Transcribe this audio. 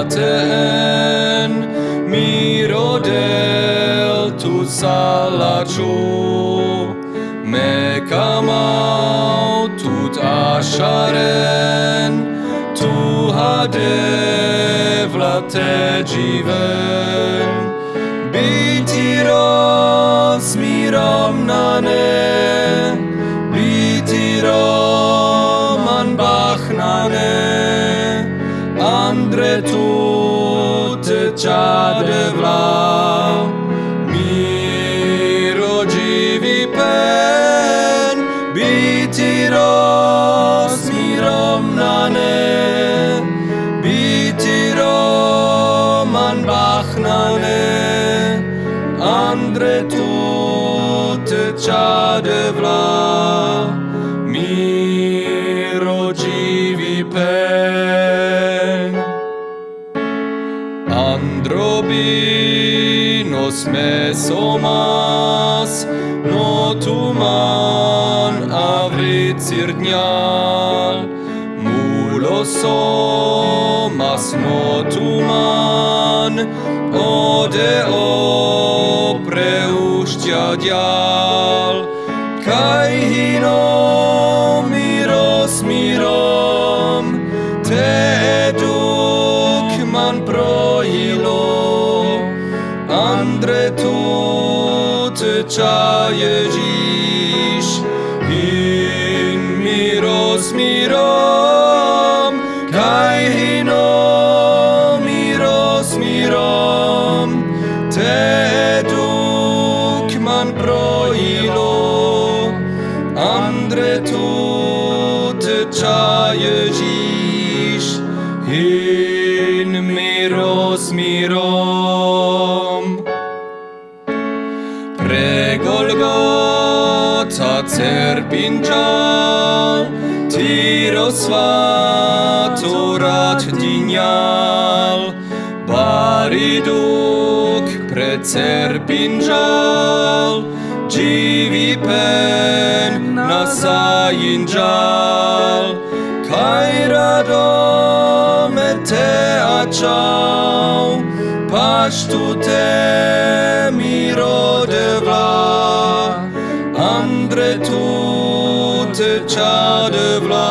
Aten mirodel tu salacho mekamau tut asharen tu hadev latejiven bitiros mirom nane bitirom anbachnane Andre tut chadevla miro jivi pen bitiros mirom nane bitirom anbachnane Andre tut chadevla miro jivi pen Androbinos mesomas notuman avritsirnyal mulosomas notuman odeo preushtiadyal kai hinom miros mirom te eduk man proilo Andre tut chayejish in miros mirom kai hino miros mirom te eduk man proilo Andre tut chayejish in miros mirom Pregolgota cerpinjal tirosvatorat dinyal bariduk precerpinjal jivi pen nasayinjal kairadom te achau pashtute mirodevla Andre tut chadevla